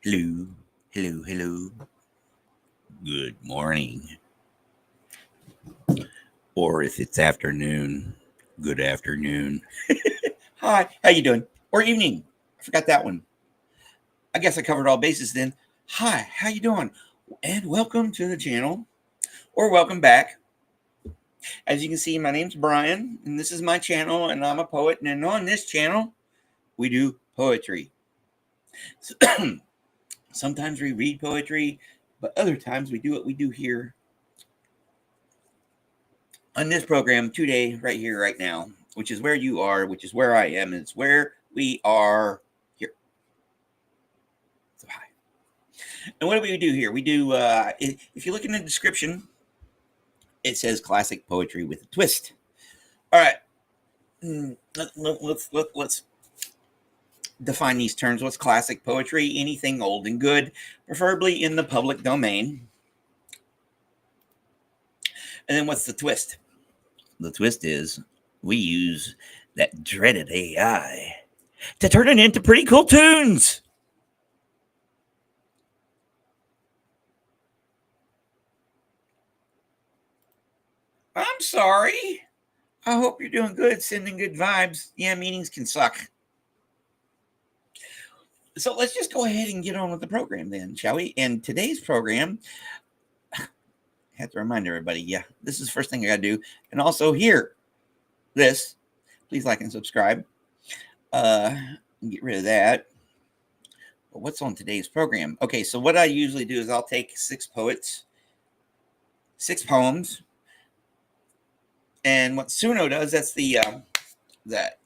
Hello, hello, hello. Good morning. Or if it's afternoon, good afternoon. Hi, how you doing? Or evening. I forgot that one. I guess I covered all bases then. Hi, how you doing? And welcome to the channel. Or welcome back. As you can see, my name's Brian, and this is my channel, and I'm a poet. And on this channel, we do poetry. So, sometimes we read poetry, but other times we do what we do here on this program today, right here, right now, which is where you are, which is where I am, and it's where we are here. So, hi. And what do we do here? We do, if you look in the description, it says classic poetry with a twist. All right. Let's define these terms. What's classic poetry? Anything old and good, preferably in the public domain. And then what's the twist? The twist is we use that dreaded AI to turn it into pretty cool tunes. I'm sorry. I hope you're doing good, sending good vibes. Yeah, meetings can suck. So let's just go ahead and get on with the program then, shall we? And today's program, I have to remind everybody, yeah, this is the first thing I got to do. And also here, this, please like and subscribe. Get rid of that. But what's on today's program? Okay, so what I usually do is I'll take 6 poets, 6 poems, and what Suno does, that's the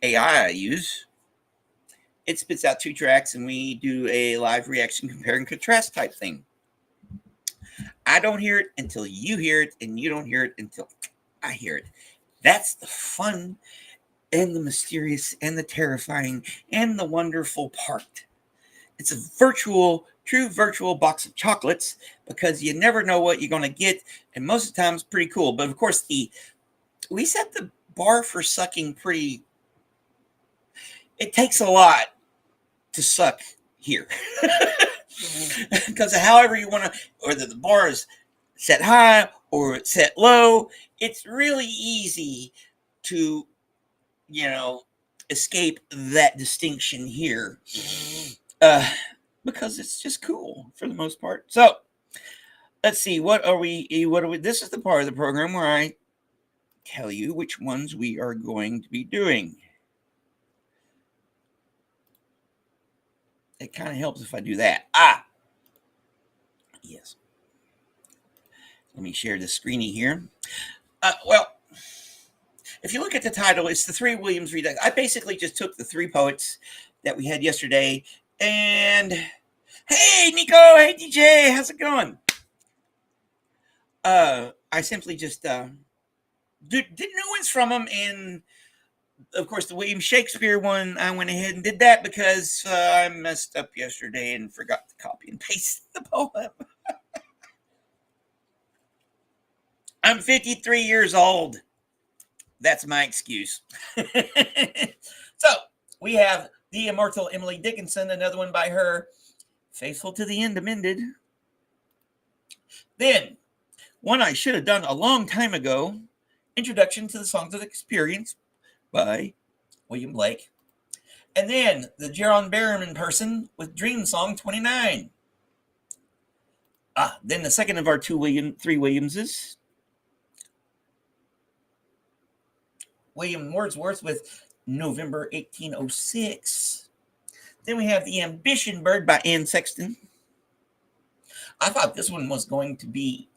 AI I use. It spits out 2 tracks, and we do a live reaction, compare and contrast type thing. I don't hear it until you hear it, and you don't hear it until I hear it. That's the fun and the mysterious and the terrifying and the wonderful part. It's a true virtual box of chocolates because you never know what you're going to get, and most of the time it's pretty cool. But of course, we set the bar for sucking pretty. It takes a lot to suck here. Because however you want to, whether the bar is set high or set low, it's really easy to, escape that distinction here. Because it's just cool for the most part. So let's see, what are we, this is the part of the program where I tell you which ones we are going to be doing. It kind of helps if I do that. Yes. Let me share the screeny here. Well, if you look at the title, it's the 3 Williams Redux. I basically just took the 3 poets that we had yesterday. And hey, Nico, hey, DJ, how's it going? I simply just did new ones from them. And of course, the William Shakespeare one, I went ahead and did that because I messed up yesterday and forgot to copy and paste the poem. I'm 53 years old. That's my excuse. So we have the immortal Emily Dickinson, another one by her, Faithful to the End Amended. Then, one I should have done a long time ago, Introduction to the Songs of Experience by William Blake. And then the Jaron Berriman person with Dream Song 29. Then the second of our 3 Williamses, William Wordsworth with November 1806. Then we have The Ambition Bird by Anne Sexton. I thought this one was going to be,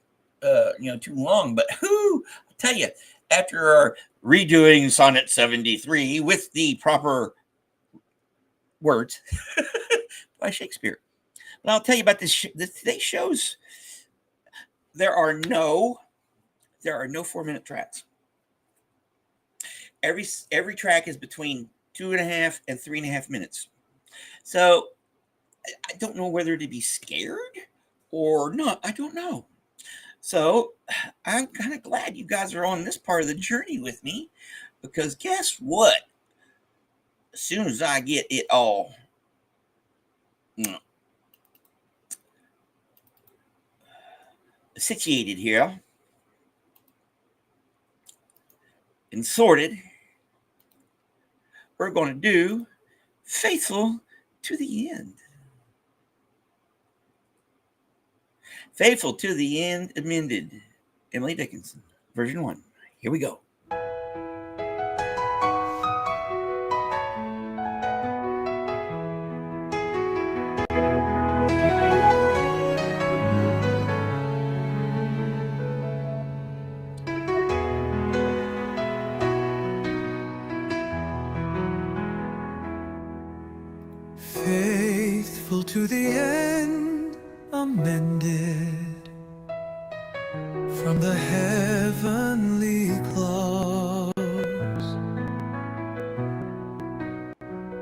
too long, but I'll tell you, after our redoing Sonnet 73 with the proper words by Shakespeare. But I'll tell you about today's shows. There are no 4-minute tracks. Every track is between 2.5 and 3.5 minutes. So I don't know whether to be scared or not. I don't know. So I'm kind of glad you guys are on this part of the journey with me, because guess what? As soon as I get it all situated here and sorted, we're going to do faithful to the end. Faithful to the End amended. Emily Dickinson, version 1. Here we go. Faithful to the end, amended from the heavenly clause.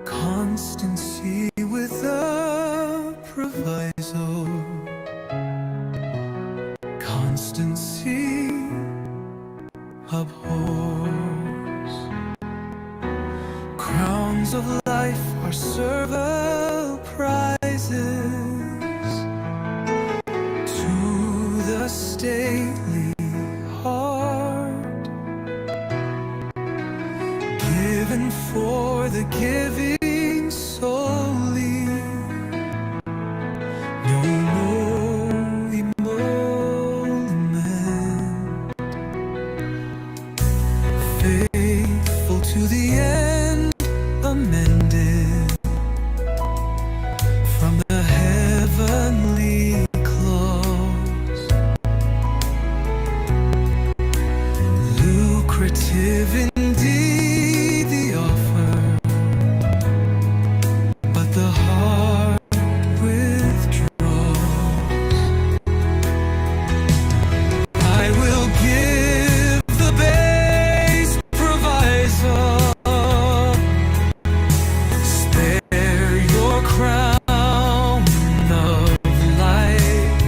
Constancy with a proviso. Constancy abhors. Crowns of life are serval prizes to the stately heart, given for the giving solely. No emolument. Faithful to the end, amended from the heavenly clause. Lucrative indeed the offer, but the heart withdraws. I will give the base proviso. Spare your crown of life,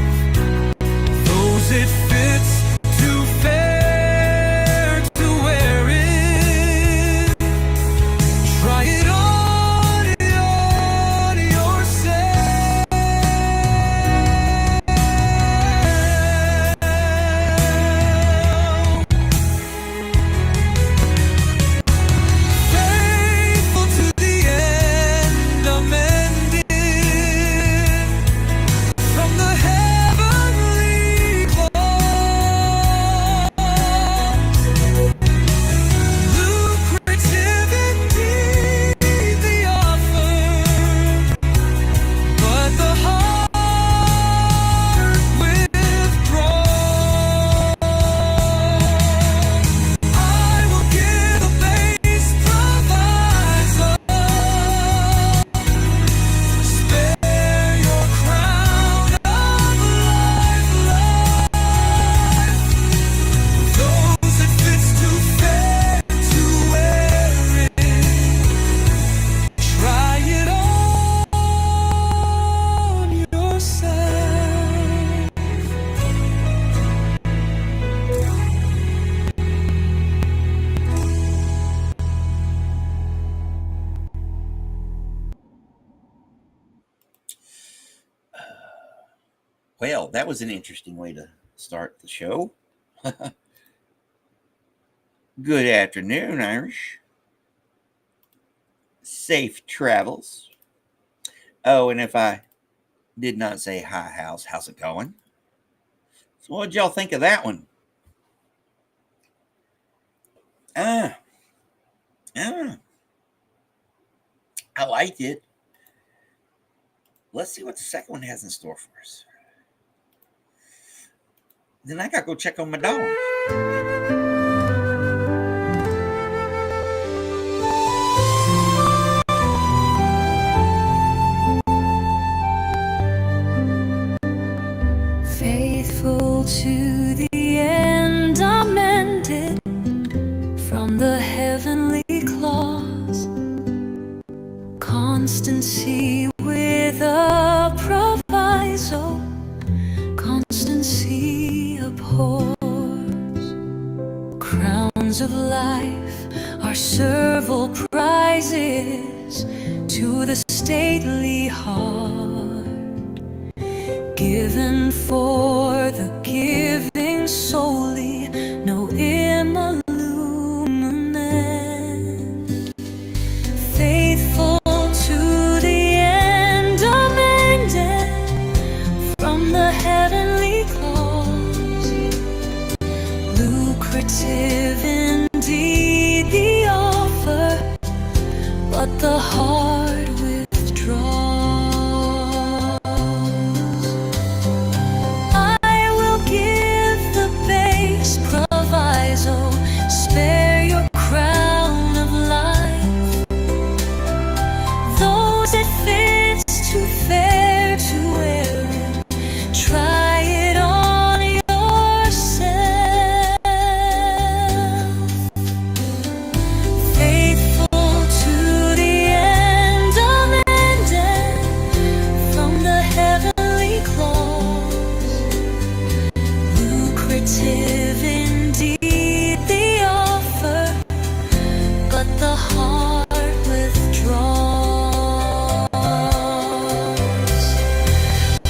those it fits to fair to wear it. Try it on yourself. Faithful to the end, amended from the heavenly clause. Lucrative indeed the offer, but the heart withdraws. I will give a base proviso. Spare your crown of life, those it fits to fair to wear it. Try it on yourself. Well, that was an interesting way to start the show. Good afternoon, Irish. Safe travels. Oh, and if I did not say hi, how's it going? So what'd y'all think of that one? I liked it. Let's see what the second one has in store for us. Then I gotta go check on my dog. Faithful to the end, amended from the heavenly clause. Constancy with a proviso. Constancy abhors. Crowns of life are serval prizes to the stately heart, given for the gift heart withdraws. I will give the base proviso, spare your crown of life. Those it fits too fair to wear it, try it on yourself. Faithful to the end, amended from the heavenly clause. Lucrative indeed the offer, but the heart withdraws.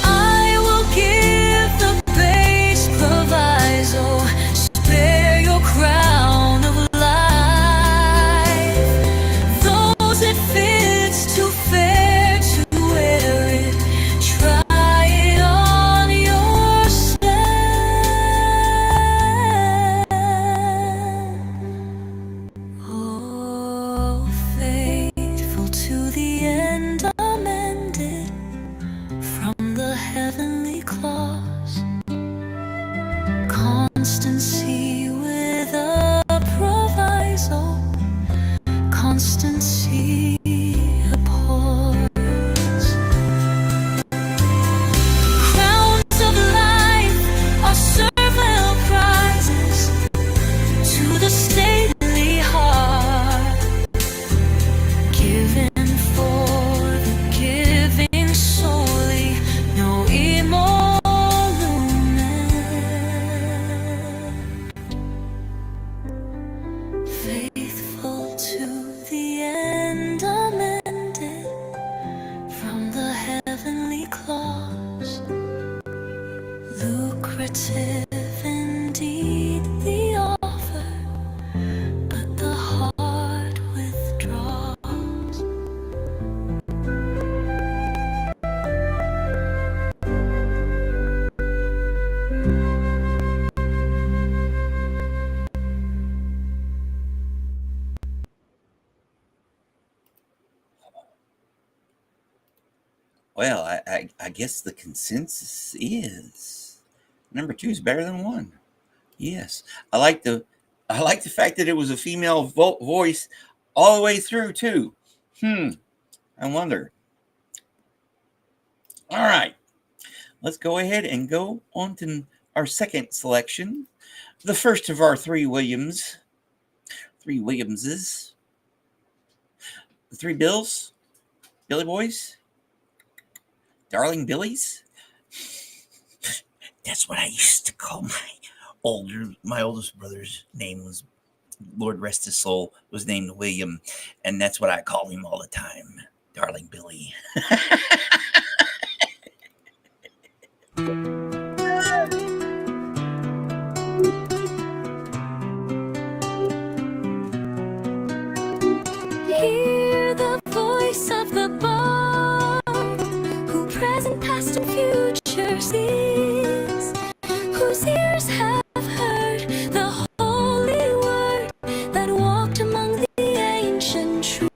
I will give the base proviso, spare your crown of life. Those it fits too fair to wear it, try it on yourself. Oh, faithful to the end, amended from the heavenly clause. Constancy with a proviso, constancy abhors. Crowns of life are servile prizes to the stately heart, given for the giving solely, no emolument. Faithful to the end, amended from the heavenly clause. Lucrative indeed the offer, but the heart withdraws. Well, I guess the consensus is number 2 is better than 1. Yes, I like the fact that it was a female voice all the way through too. I wonder. All right, let's go ahead and go on to our second selection, the first of our three Williamses, the 3 Bills, Billy Boys, Darling Billies. That's what I used to call my oldest brother's name was, Lord rest his soul, was named William, and that's what I call him all the time, Darling Billy. Hear the voice of the bard, who present, past, and future sees, whose ears have heard the holy word that walked among the ancient trees.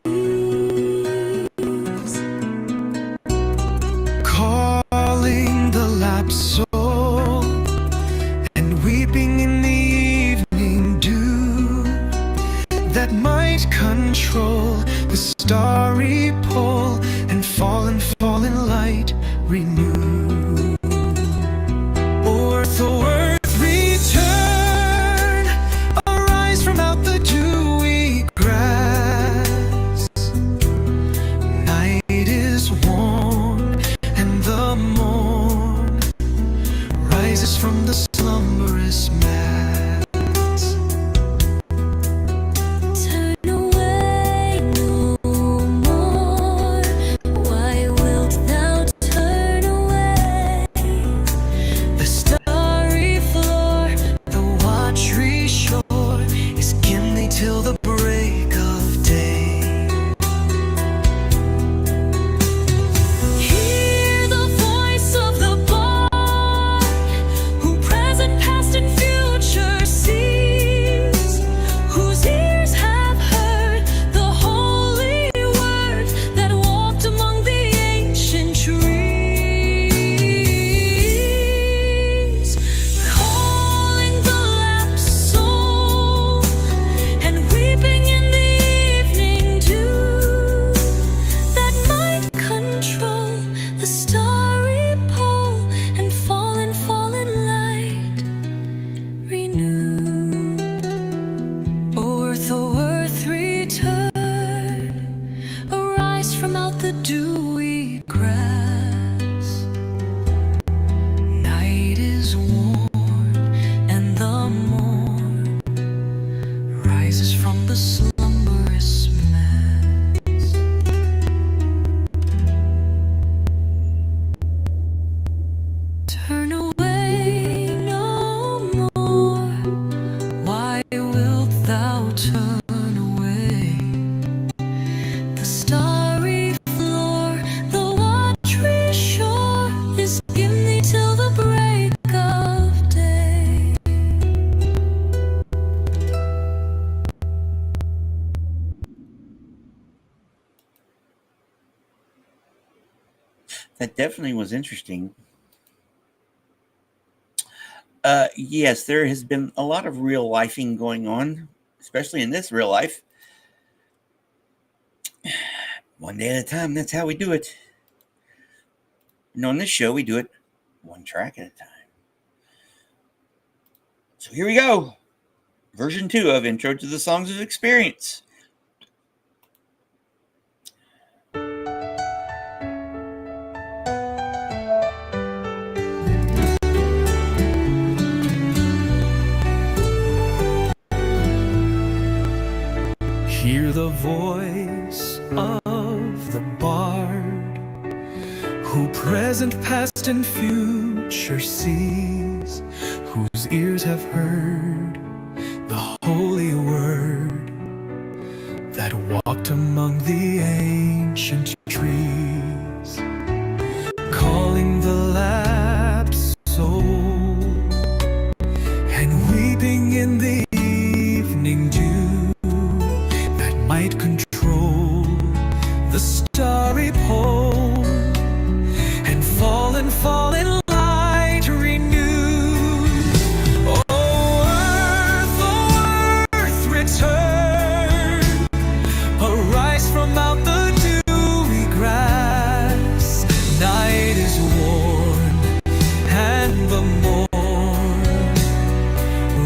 That definitely was interesting. Yes, there has been a lot of real lifing going on, especially in this real life. One day at a time, that's how we do it. And on this show, we do it one track at a time. So here we go. Version 2 of Intro to the Songs of Experience. Hear the voice of the bard, who present, past, and future sees, whose ears have heard the holy word that walked among the ancient trees, calling the lapsed soul, and weeping in the evening dew that might control the starry pole, and fall and fall in light renewed. Oh, earth, return, arise from out the dewy grass. Night is worn, and the morn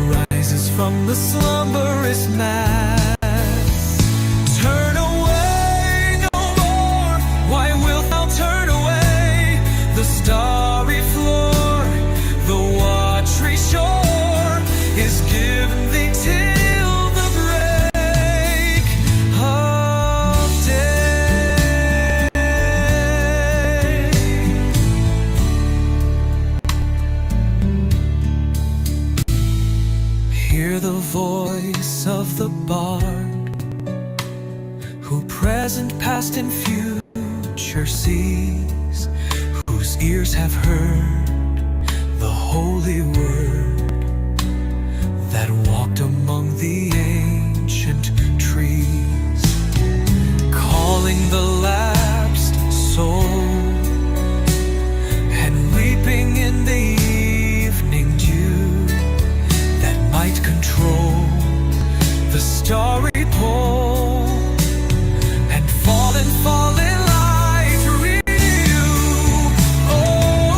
rises from the slumberous mass. Turn away no more, why wilt thou turn away? The starry floor, the watery shore, is given thee till the break of day. Hear the voice of the bard, who present, past, and future sees, whose ears have heard the holy word that walked among the ancient trees, calling the lapsed soul, and weeping in the evening dew that might control the starry pole, and fall in light renew. Oh,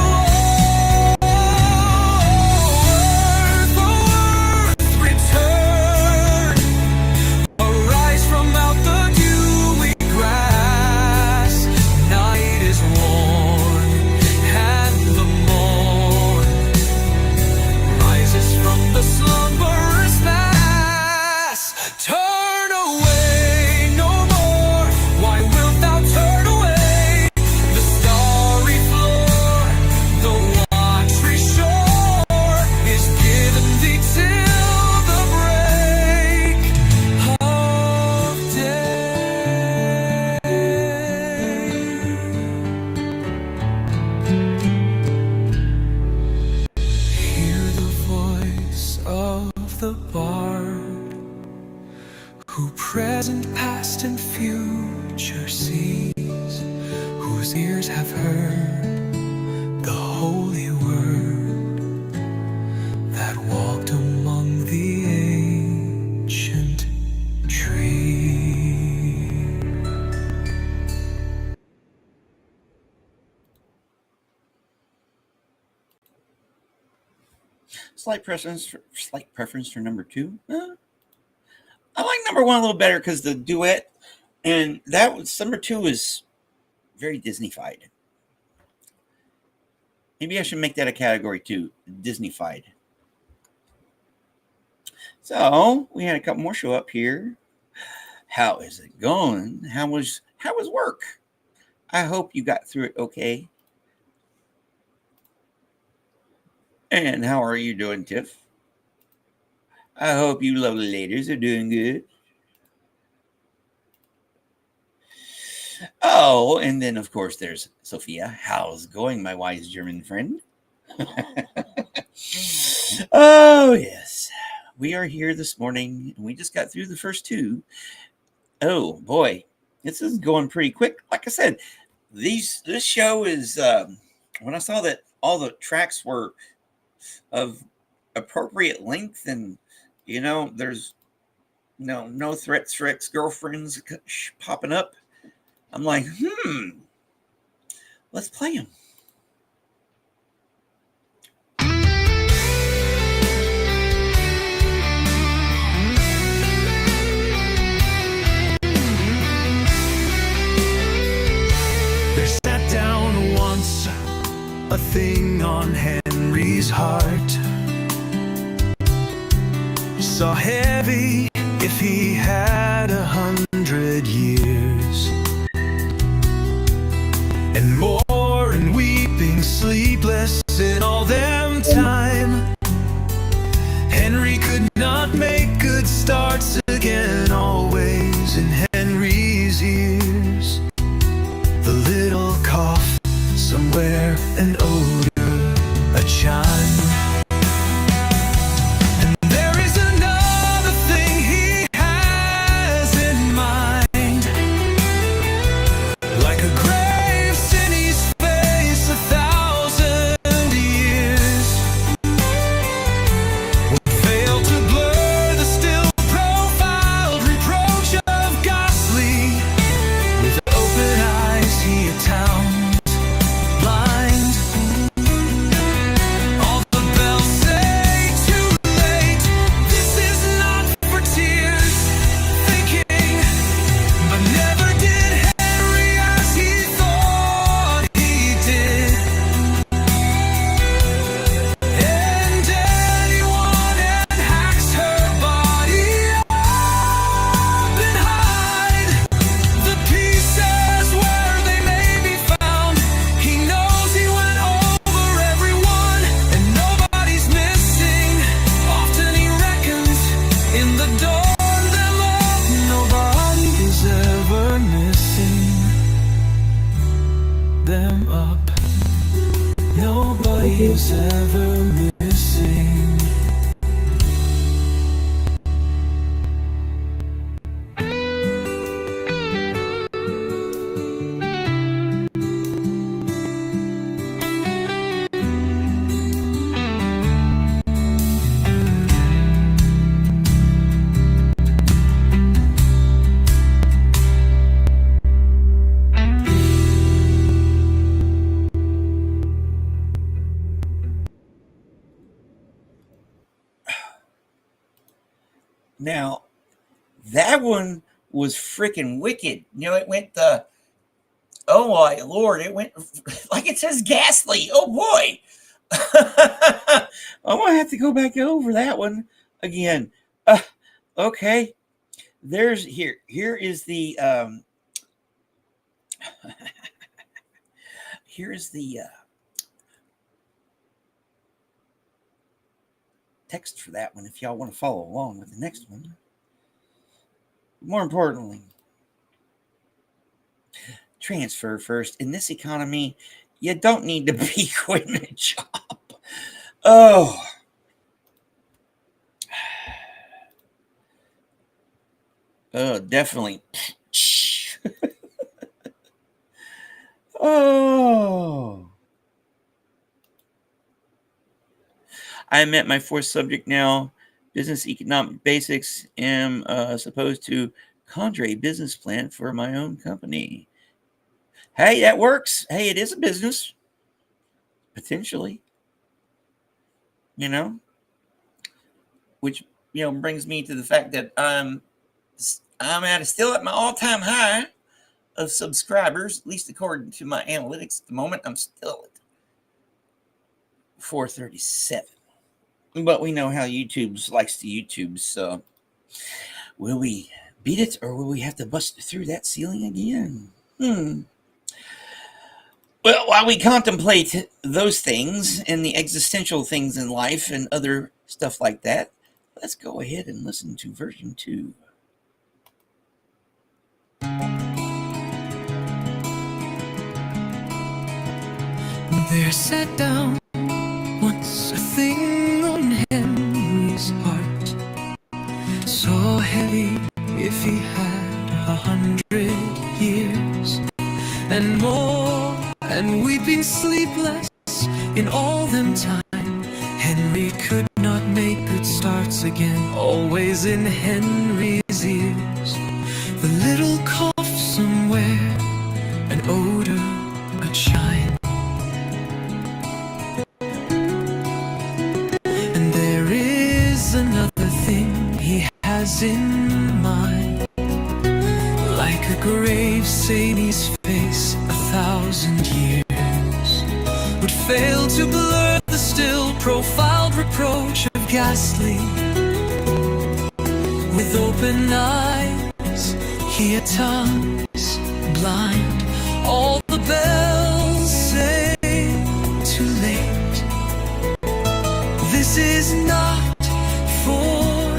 earth, return, arise from out the dewy grass. Night is worn, and the morn rises from the slumberous mass. Turn away no more, why wilt thou turn away? The starry floor, the watery shore, is given thee till the break of day. Hear the voice of the bard, who present, past, and future sees, whose ears have heard the holy word that walked among the ancient trees. Slight preference for number 2. I like number 1 a little better because the duet, and that was number 2 is very Disney-fied. Maybe I should make that a category too, Disney-fied. So we had a couple more show up here. How is it going? How was work? I hope you got through it okay. And how are you doing, Tiff? I hope you lovely ladies are doing good. Oh, and then of course there's Sophia. How's it going, my wise German friend? Oh, yes. We are here this morning, and we just got through the first 2. Oh, boy. This is going pretty quick. Like I said, this show is when I saw that all the tracks were of appropriate length, and there's no threats for ex-girlfriends popping up. I'm like, let's play them. There sat down once a thing on Henry's heart, so heavy if he had 100 years, and more and weeping sleepless in all them time. Henry could not make good starts again, always in Henry's ears the little cough somewhere, an odor, a chime. And there is another thing he has in mind, like a grave in his face 1,000 years, would fail to blur the still profiled reproach of Gosling. With open eyes he attowns blind. All the bells say too late, this is not for tears, thinking, but never did Henry as he thought he did. And anyone and hacks her body up and hide the pieces where they may be found. He knows he went over everyone, and nobody's missing. Often he reckons in the dawn their love, nobody is ever missing them up. Nobody is ever missing. Now, that one was freaking wicked. It went oh my lord, it went like it says ghastly. Oh boy. I'm gonna have to go back over that one again. Okay. Here is the here is the text for that one if y'all want to follow along with the next one. More importantly, transfer first. In this economy, you don't need to be quitting a job. Oh. Oh, definitely. Oh. I am at my fourth subject now, business economic basics. Am supposed to conjure a business plan for my own company. Hey, that works. Hey, it is a business. Potentially. Which, brings me to the fact that I'm still at my all-time high of subscribers, at least according to my analytics at the moment. I'm still at 437. But we know how YouTube likes to YouTube, so will we beat it, or will we have to bust through that ceiling again? Well, while we contemplate those things and the existential things in life and other stuff like that, let's go ahead and listen to version 2. There sat down once a thing on Henry's heart, so heavy if he had 100 years, and more more, and we'd been sleepless in all them time. Henry could not make good starts again. Always in Henry's ears, the little cough somewhere, an odor, a chime. And there is another thing he has in mind, like a grave Sadie's face, 1,000 years would fail to blur the still profiled reproach of ghastly. With open eyes, he at times blind. All the bells say too late. This is not for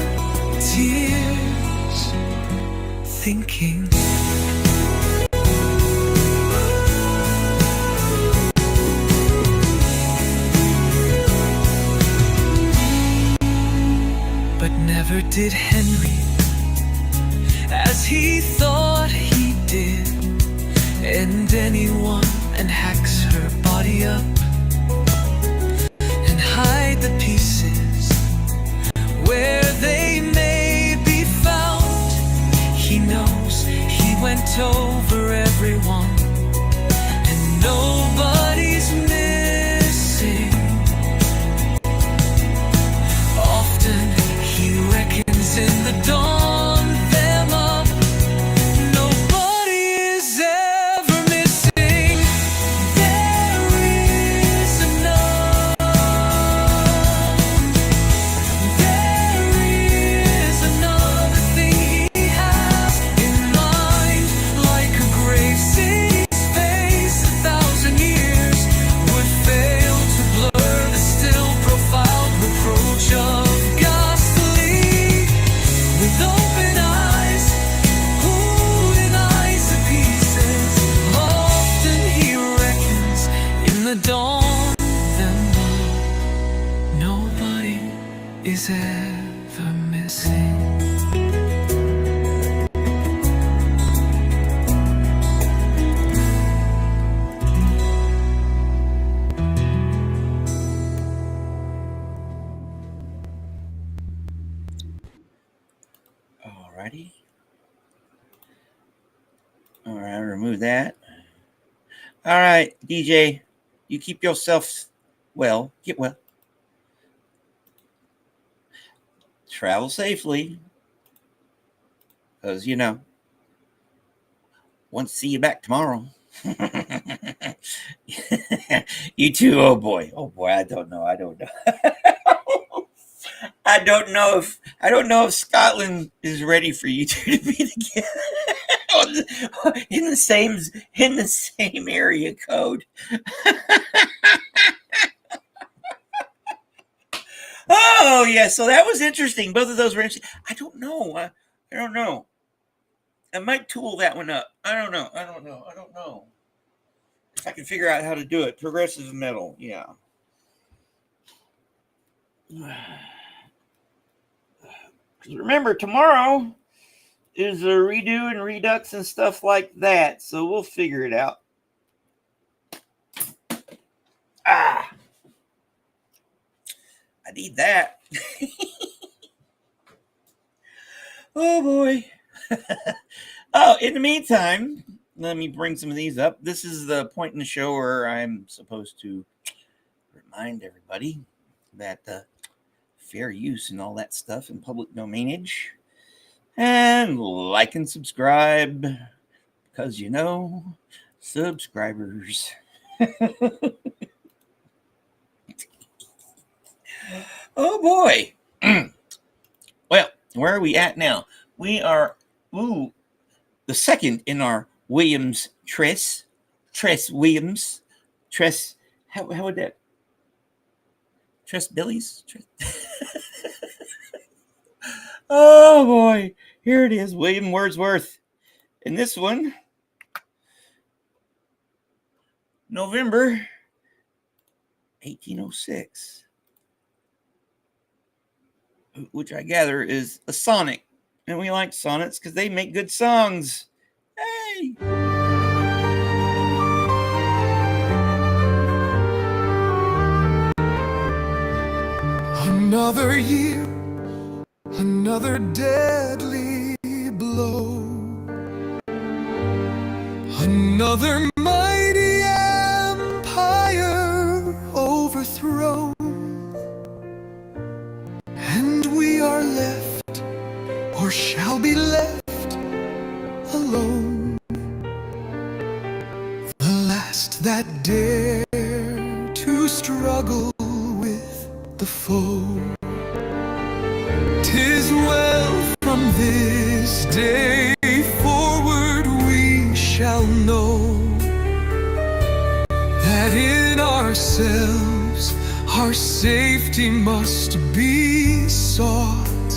tears. Thinking. But never did Henry as he thought he did end anyone and hacks her body up and hide the pieces where they may be found. He knows he went over everyone and nobody's missing. Often he reckons in the dawn them up. Nobody is ever missing. There is enough. There is another thing he has in mind, like a grave city's face, 1,000 years would fail to blur the still profiled reproach of ghastly. With open eyes, who denies the pieces? Often he reckons in the dawn them all. Nobody is ever missing. Alrighty. All right, remove that. All right, DJ, you keep yourself well. Get well. Travel safely. Because, want to see you back tomorrow. You too. Oh boy. I don't know. I don't know if Scotland is ready for you two to be together in the same area code. Oh yeah, so that was interesting. Both of those were interesting. I don't know. I might tool that one up. I don't know. If I can figure out how to do it. Progressive metal, yeah. Remember, tomorrow is a redo and Redux and stuff like that, so we'll figure it out. I need that. Oh boy. Oh, in the meantime, let me bring some of these up. This is the point in the show where I'm supposed to remind everybody that fair use and all that stuff in public domainage. And like and subscribe, because subscribers. Oh boy. Well, where are we at now? We are the second in our Williams Tress Williams. Tress, how would that? Tress Billies? Oh boy, here it is, William Wordsworth. And this one, November 1806, which I gather is a sonnet. And we like sonnets because they make good songs. Hey! Another year, another deadly blow, another mighty empire overthrown, and we are left, or shall be left, alone. The last that dare to struggle with the foe. 'Tis well, from this day forward we shall know that in ourselves our safety must be sought,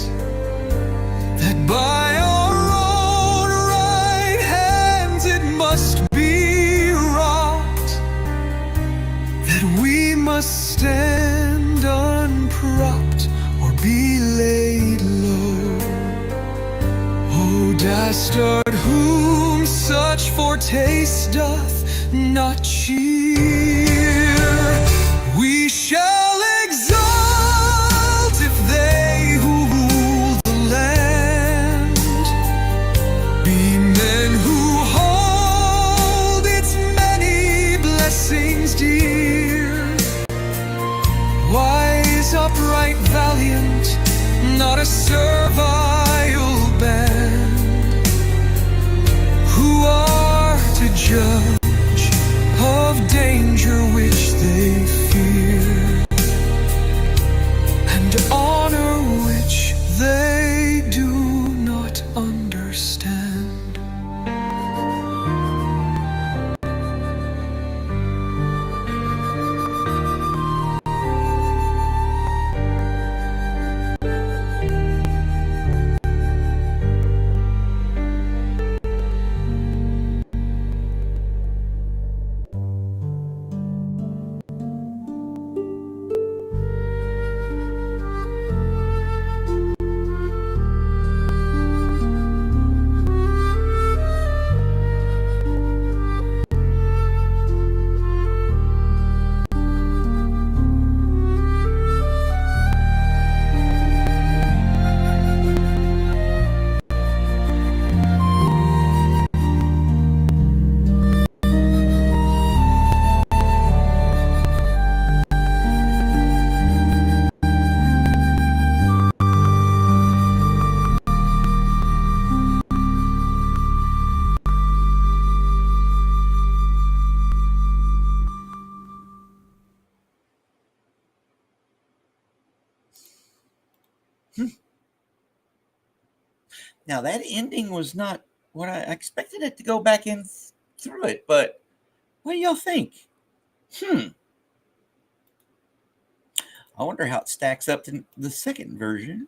that by our own right hands it must be wrought, that we must stand unpropped or be laid low. O dastard, whom such foretaste doth not cheer, we shall exult if they who rule the land be men who hold its many blessings dear. Wise, upright, valiant, not a servile band, who are to judge of danger which they fear, and honor which they do not understand. Now that ending was not what I expected it to go back in through it, but what do y'all think? I wonder how it stacks up to the second version.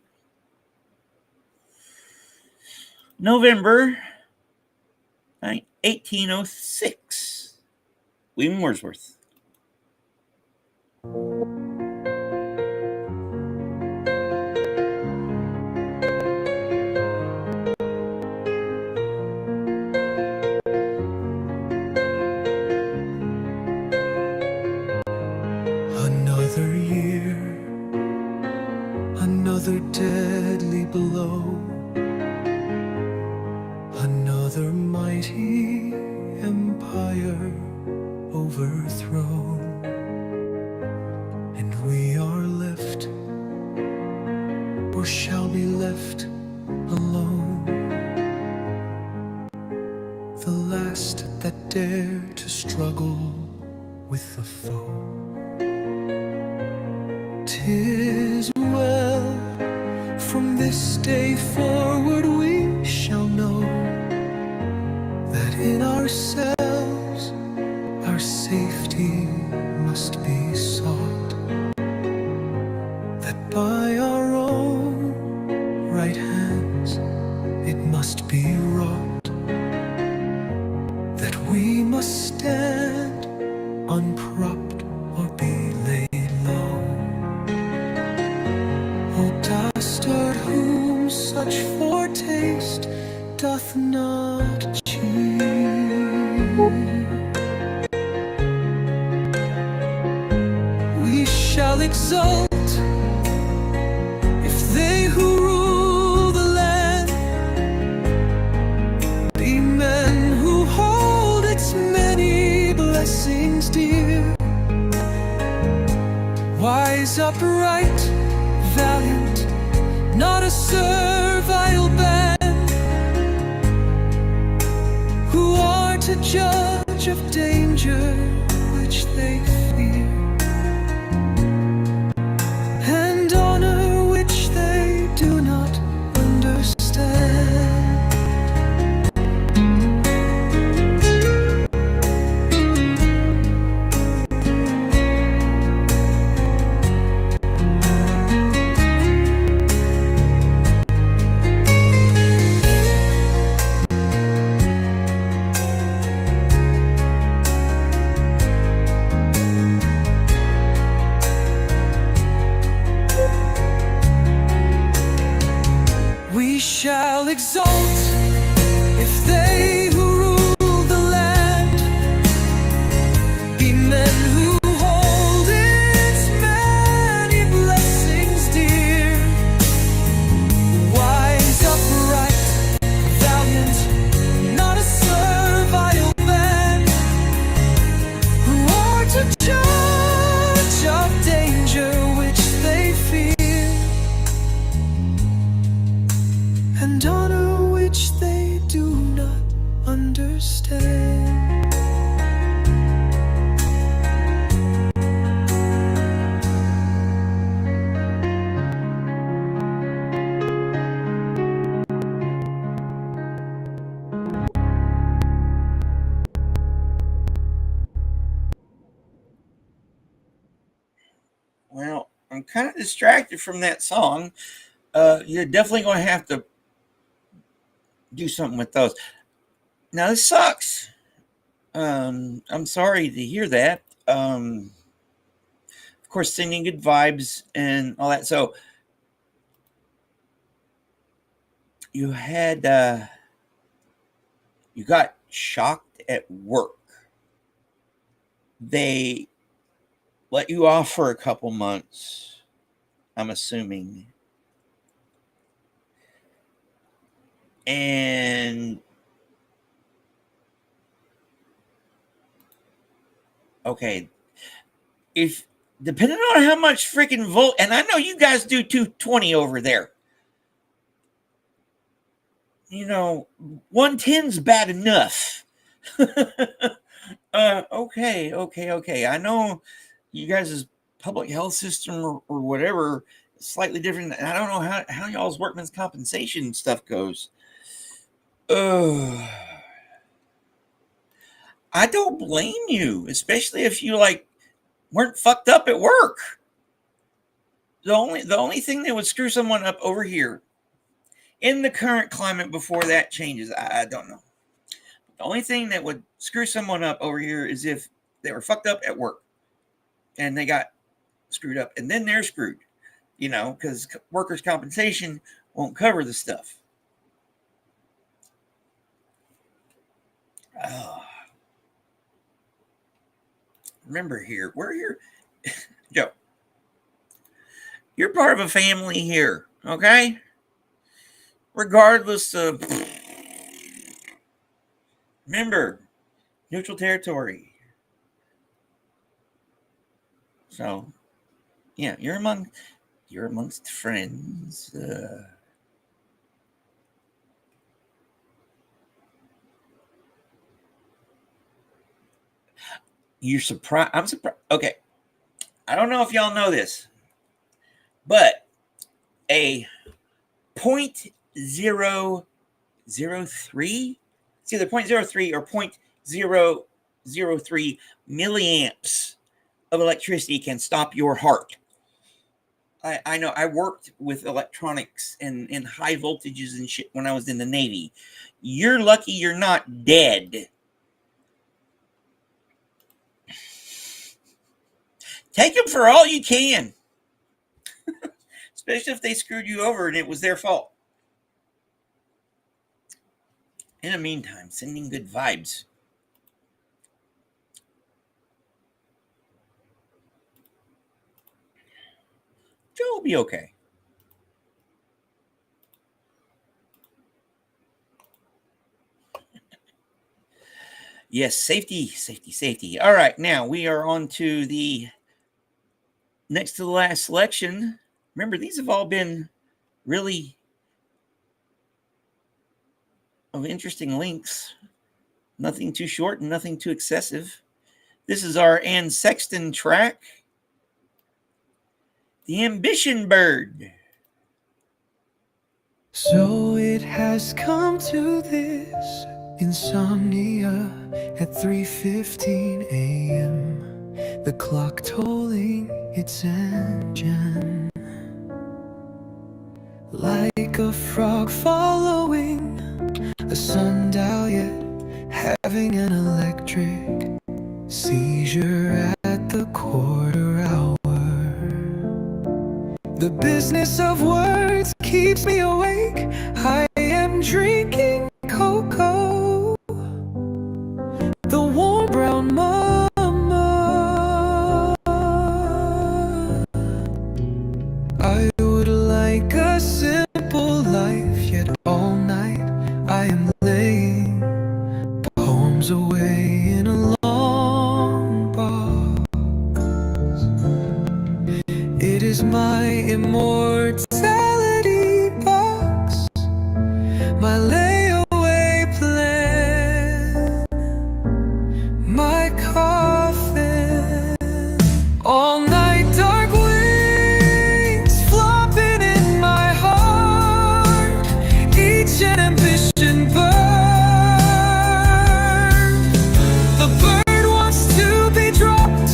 November 1806. William Wordsworth. Another year, another deadly blow, another mighty empire overthrown, and we are left, or shall be left, alone. The last that dare to struggle with the foe. 'Tis well, from this day forward we shall know that in ourselves our safety must be sought, that by our own right hands it must be wrought, that we must stand unpropped or be laid low. O dastard, whom such foretaste doth not cheer, we shall exult Wise, upright, valiant, not a servile band, who aren't a judge of danger which they fear, and honor which they do not understand. We shall exalt if they who rule the land be men who hold its many blessings dear. Wise, upright, valiant, not a servile band, who are to judge of danger which they fear, and honor which they do not understand. Well, I'm kind of distracted from that song. You're definitely going to have to do something with those. Now, this sucks. I'm sorry to hear that. Of course, sending good vibes and all that. So, you had, you got shocked at work. They let you off for a couple months, I'm assuming. And okay, if depending on how much freaking volt, and I know you guys do 220 over there. You know, 110's bad enough. Okay. I know you guys' public health system or whatever is slightly different. And I don't know how y'all's workman's compensation stuff goes. I don't blame you, especially if you like weren't fucked up at work. The only thing that would screw someone up over here in the current climate before that changes, I don't know. The only thing that would screw someone up over here is if they were fucked up at work and they got screwed up, and then they're screwed, you know, because workers' compensation won't cover the stuff. Remember here, we're here. Joe, you're part of a family here, okay? Regardless of, remember, neutral territory. So, yeah, you're amongst friends. You're surprised. I'm surprised. Okay, I don't know if y'all know this, but a 0.003, it's either 0.03 or 0.003 milliamps of electricity can stop your heart. I know I worked with electronics and high voltages and shit when I was in the Navy. You're lucky you're not dead. Take them for all you can. Especially if they screwed you over and it was their fault. In the meantime, sending good vibes. Joe will be okay. Yes, safety. All right, now we are on to the next to the last selection, remember, these have all been really of interesting lengths. Nothing too short and nothing too excessive. This is our Ann Sexton track, The Ambition Bird. So it has come to this, insomnia at 3:15 a.m. The clock tolling its engine, like a frog following a sundial, yet having an electric seizure at the quarter hour. The business of words keeps me awake. I am drinking cocoa, the warm brown mama. I would like a simple life, yet all night I am laying poems away in a long box. It is my immortality box, my layaway plan, my coffin. All night dark wings flopping in my heart, each an ambition bird. The bird wants to be dropped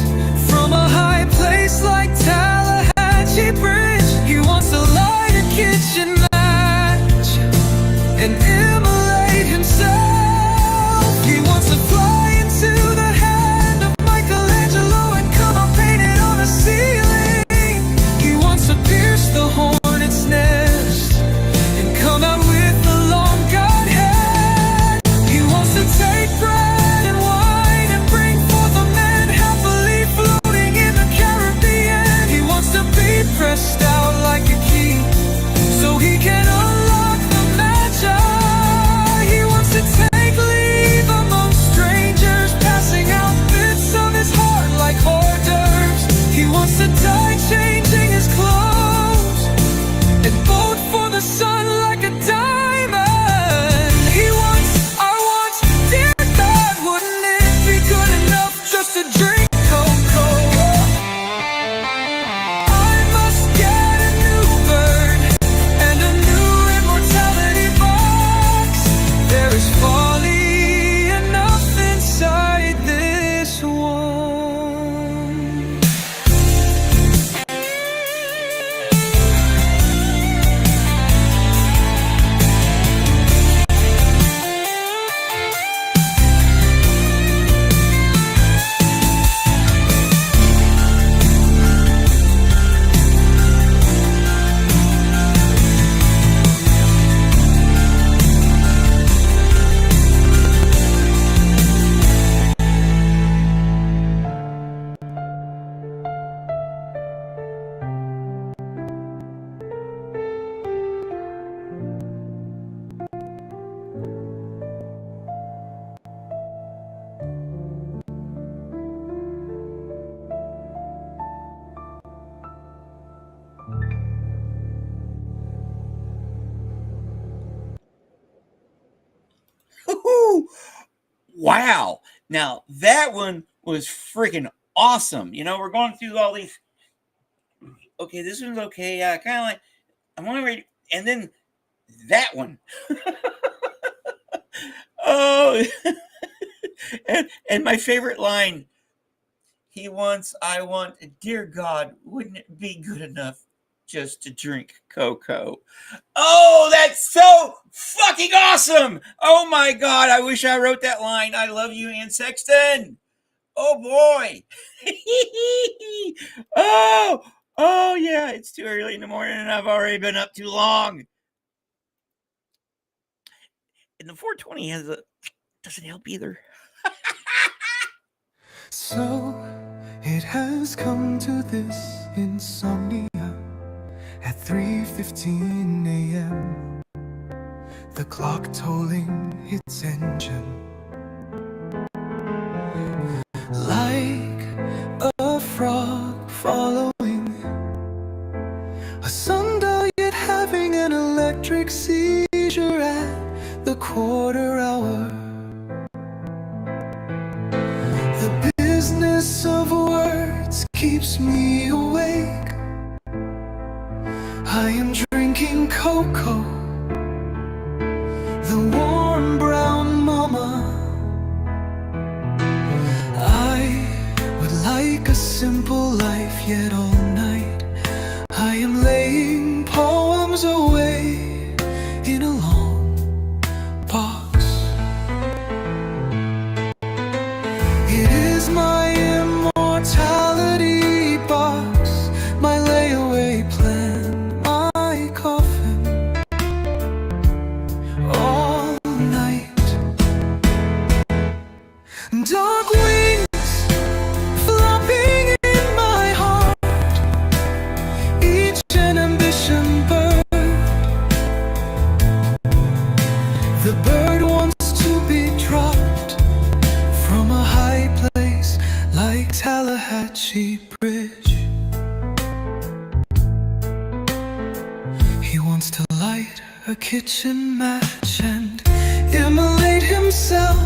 from a high place like Tallahatchie Bridge. He wants to light a kitchen match and immolate himself. He wants to fly into the hand of Michelangelo and come up painted on the ceiling. He wants to pierce the hornet's nest and come out with a long god head. He wants to take bread and wine and bring forth a man happily floating in the Caribbean. He wants to be pressed out like a key so he can unlock the magi. He wants to take leave among strangers, passing out bits of his heart like hors d'oeuvres. He wants to die changing his clothes and vote for the sun like a diamond. He wants, I want, dear God, wouldn't it be good enough just to drink cocoa? I must get a new bird and a new immortality box. There is folly enough inside this one. Woo-hoo! Wow. Now, that one was freaking awesome. You know, we're going through all these. Okay, this one's okay. Yeah, kind of like, I'm only ready. And then that one. Oh, and my favorite line. He wants, I want, dear God, wouldn't it be good enough just to drink cocoa? Oh, that's so fucking awesome. Oh my God, I wish I wrote that line. I love you, Ann Sexton. Oh boy. Oh yeah, it's too early in the morning and I've already been up too long. And the 420 doesn't help either. So it has come to this, insomnia at 3:15 a.m. The clock tolling its engine, like a frog following I am drinking cocoa, the warm brown mama. I would like a simple life, yet all night I am laying poems away in a long box. It is my immortality box, my layaway plan, my coffin, all night. Dark wings flopping in my heart, each an ambition bird. The bird wants to be dropped from a high place like Tallahatchie Bridge. He wants to light a kitchen match and immolate himself.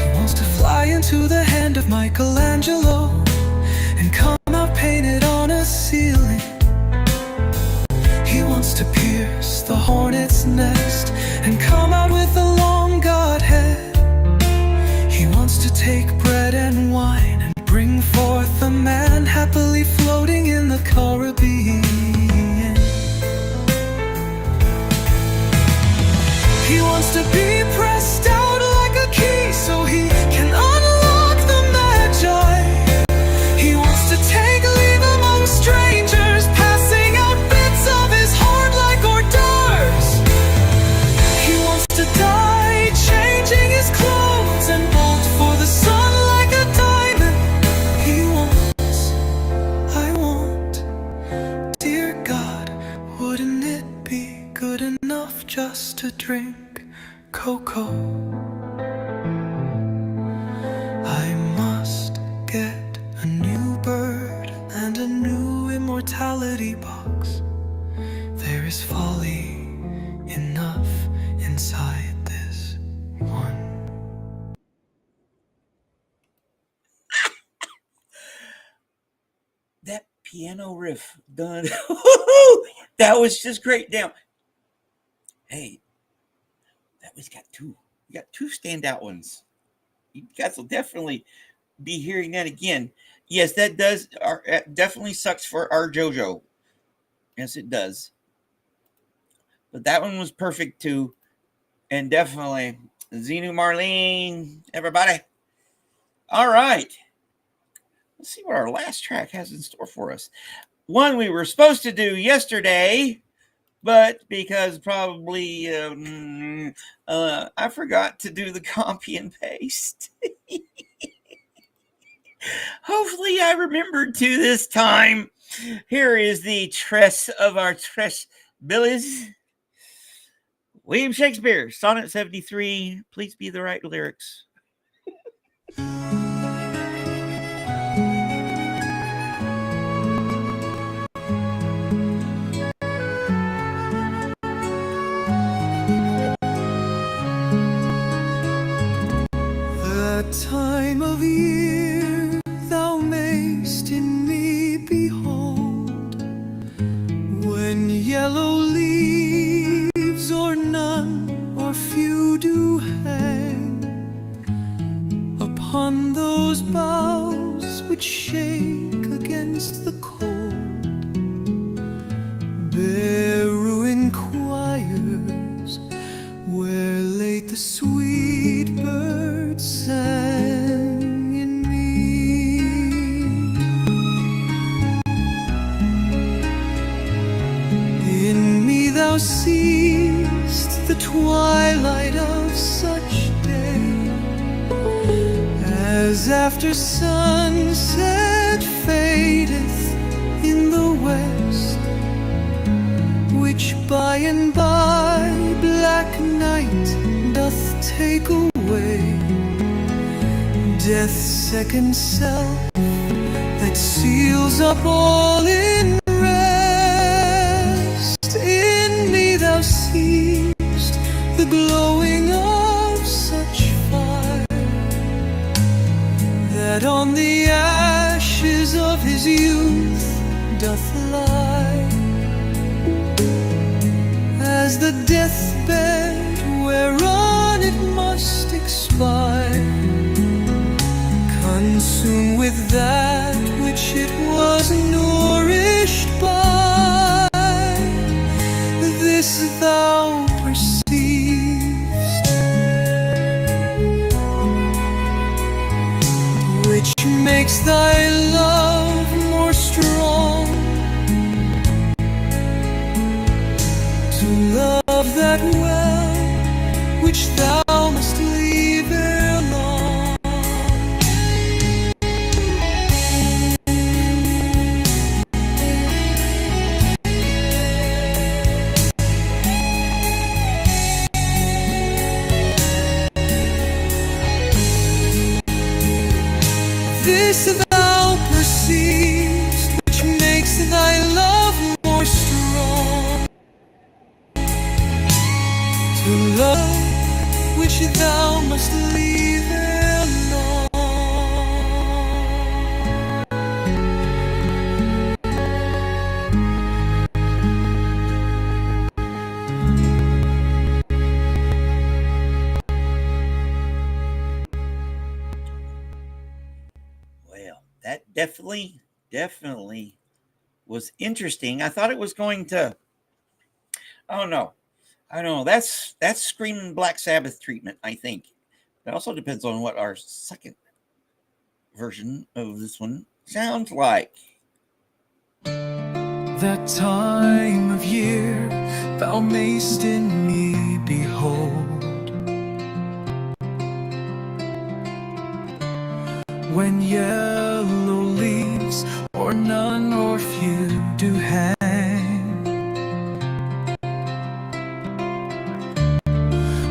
He wants to fly into the hand of Michelangelo and come out painted on a ceiling. He wants to pierce the hornet's nest and come out with a long Godhead. He wants to take bread and wine and bring forth a man happily floating in the Caribbean. He wants to be pressed out like a key so he can unlock the Magi. He wants to take leave among strangers, passing out bits of his heart like hors d'oeuvres. He wants to die, changing his clothes and bolt for the sun like a diamond. He wants, I want. Dear God, wouldn't it be good enough just to drink cocoa? I must get a new bird and a new immortality box. There is folly enough inside this one. That piano riff done. That was just great. Now, hey, that was got two. You got two standout ones. You guys will definitely be hearing that again. Yes, that does definitely sucks for our JoJo. Yes, it does. But that one was perfect too, and definitely Xenu Marlene, everybody. All right. Let's see what our last track has in store for us. One we were supposed to do yesterday, but because probably I forgot to do the copy and paste. Hopefully I remembered to this time. Here is the Tress of our Tress Billies. William Shakespeare, Sonnet 73. Please be the right lyrics. That time of year thou mayst in me behold, when yellow leaves or none or few do hang upon those boughs which shake against the cold. Bear ruined choirs where late the sweet birds sang in me. In me thou seest the twilight of such day, as after sunset fadeth in the west, which by and by black night doth take away, death's second self that seals up all in rest. In me thou seest the glowing of such fire, that on the ashes of his youth doth lie. as the deathbed whereon it must expire, consumed with that which it was nourished by. This thou perceivest, which makes thy love more strong, to love that well which thou must leave ere long. This thou perceivest, which makes thy love more strong, to love which thou must leave ere long. Well, that definitely was interesting. I thought it was going to, I don't know. That's screaming Black Sabbath treatment, I think. It also depends on what our second version of this one sounds like. That time of year thou mayst in me behold, when yellow leaves, or none or few, do hang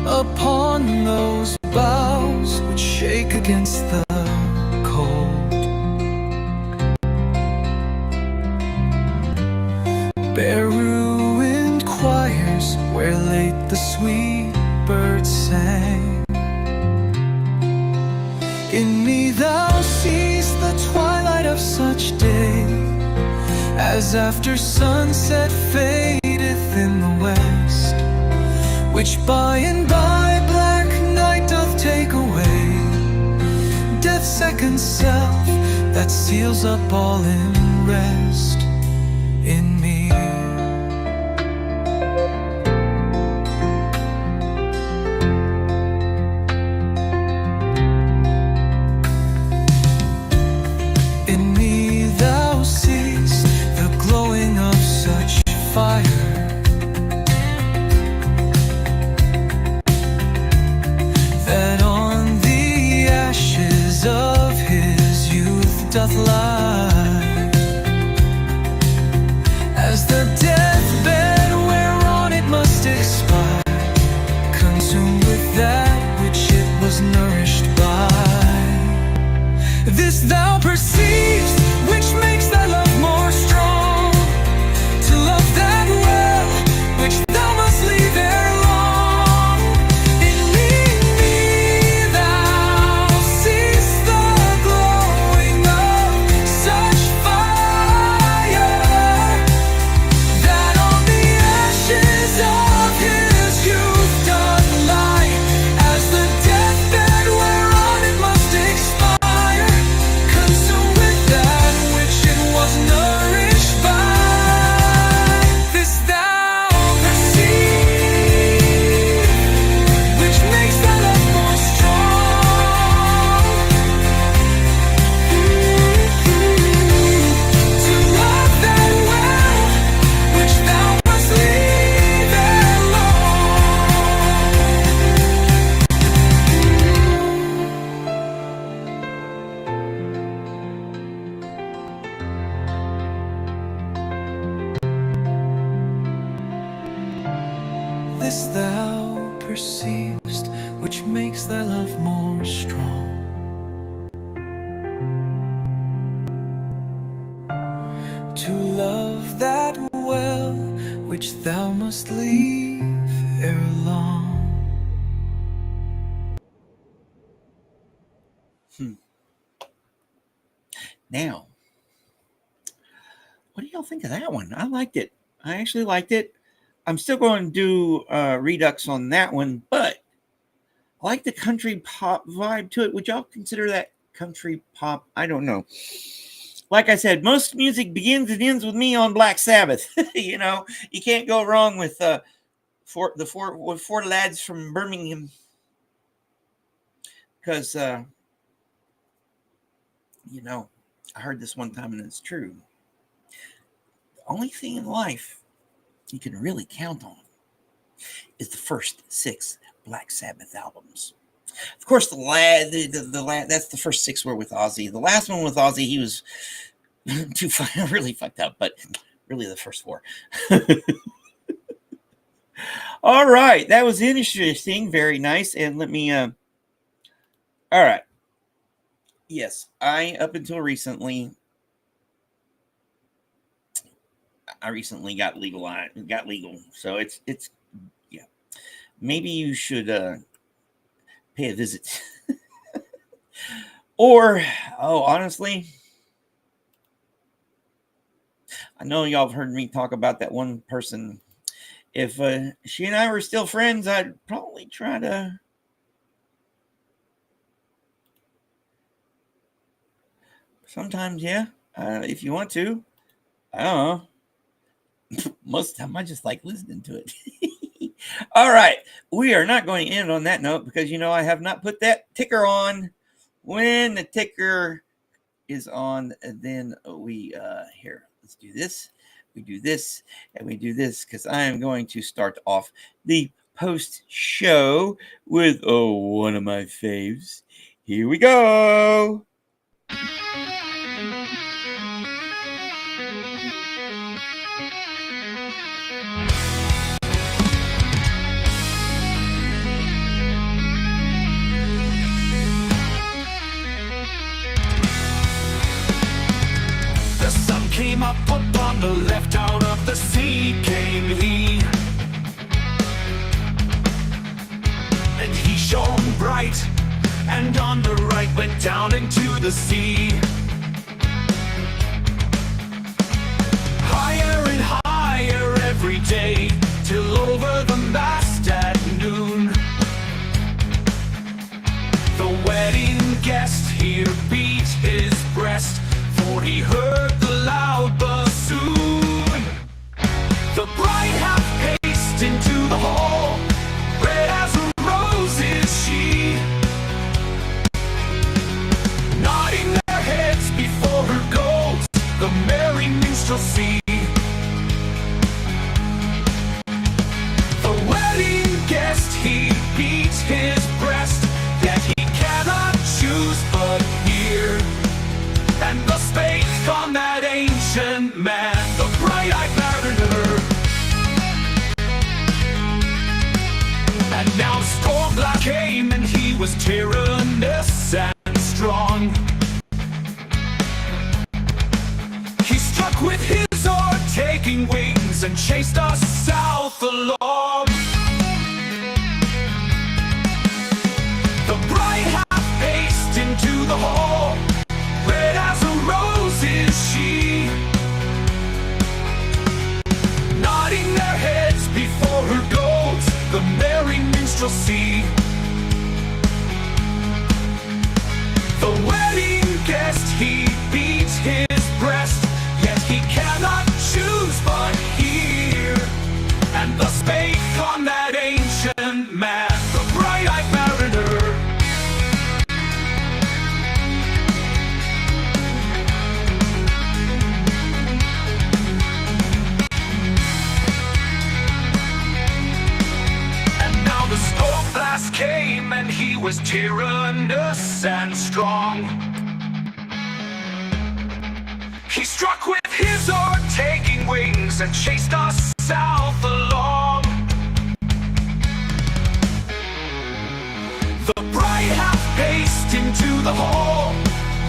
upon those boughs which shake against the cold, bear ruined choirs where late the sweet birds sang. In me thou seest the twilight of such day, as after sunset fadeth in the west, which by and by black night doth take away, death's second self that seals up all in rest in me. In me thou seest the glowing of such fire, that on the ashes of his youth doth lie, as the deathbed whereon it must expire, consumed with that which it was nourished by. This thou perceivest, which makes thy love more strong, to love that well which thou must leave ere long. In me thou seest the glowing of such fire, that on the ashes of his youth doth lie, as the deathbed whereon it must expire, consumed with that which it was nourished by. This thou perceive, which makes thy love more strong, to love that well which thou must leave ere long. This thou perceivest, which makes thy love more strong, to love that well which thou must leave ere long. Now, what do y'all think of that one? I liked it. I actually liked it. I'm still going to do Redux on that one, but I like the country pop vibe to it. Would y'all consider that country pop? I don't know. Like I said, most music begins and ends with me on Black Sabbath. You know, you can't go wrong with four lads from Birmingham, because you know, I heard this one time and it's true. The only thing in life you can really count on is the first 6 Black Sabbath albums. Of course, the that's the first 6 were with Ozzy. The last one with Ozzy, he was really fucked up, but really the first 4. All right, that was interesting, very nice. And let me all right. Yes, up until recently, I recently got legal. So it's yeah. Maybe you should pay a visit. Or honestly, I know y'all have heard me talk about that one person. If she and I were still friends, I'd probably try to sometimes, yeah. If you want to. I don't know. Most of the time, I just like listening to it. All right. We are not going to end on that note because, you know, I have not put that ticker on. When the ticker is on, then we, here, let's do this. We do this and we do this because I am going to start off the post show with one of my faves. Here we go. Came up on the left, out of the sea came he, and he shone bright, and on the right went down into the sea. Higher and higher every day, till over the mast at noon. The wedding guest here beat his breast, for he heard the loud bassoon. The bride hath paced into the hall, red as a rose is she, nodding their heads before her gold, the merry minstrelsy. The wedding guest, he beats his breast, yet he cannot choose but hear. And thus spake on that ancient man, the bright-eyed mariner. And now the storm black came, and he was tyrannous and strong. He struck with his oar, taking wings, and chased us south along. The bride hath paced into the hall, red as a rose is she, nodding their heads before her gold, the merry minstrelsy. The wedding guest, he beats his breast, yet he cannot choose but hear. And thus spake on that ancient man, the bright-eyed mariner. Came and he was tyrannous and strong. He struck with his oar, taking wings, and chased us south along. The bride hath paced into the hall,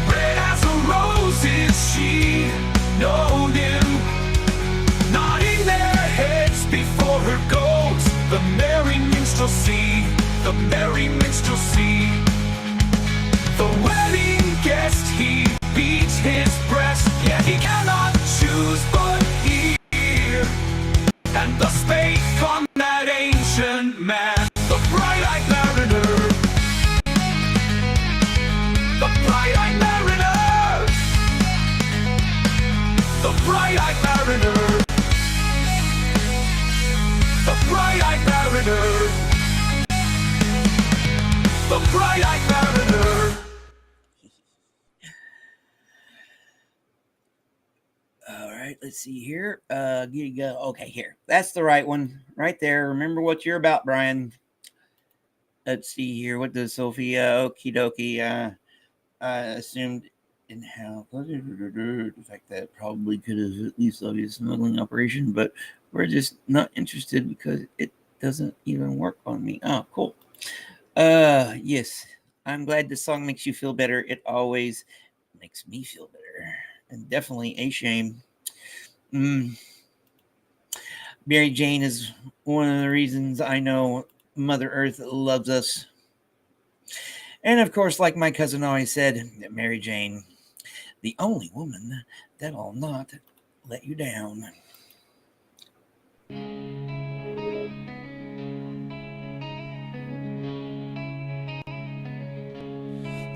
red as a rose is she, no new, nodding their heads before her gold, the merry minstrelsy. The merry minstrelsy. The wedding guest, he beats his breast, yet he cannot choose but hear. And thus spake bright-eyed mariner. The bright-eyed mariner. The bright-eyed mariner. All right, let's see here. Okay, here. That's the right one right there. Remember what you're about, Brian. Let's see here. What does Sophia? Okie dokie. Assumed in how the fact that probably could have at least obvious smuggling operation, but we're just not interested because it doesn't even work on me. Oh, cool. Yes. I'm glad this song makes you feel better. It always makes me feel better. And definitely a shame. Mary Jane is one of the reasons I know Mother Earth loves us. And of course, like my cousin always said, Mary Jane, the only woman that'll not let you down.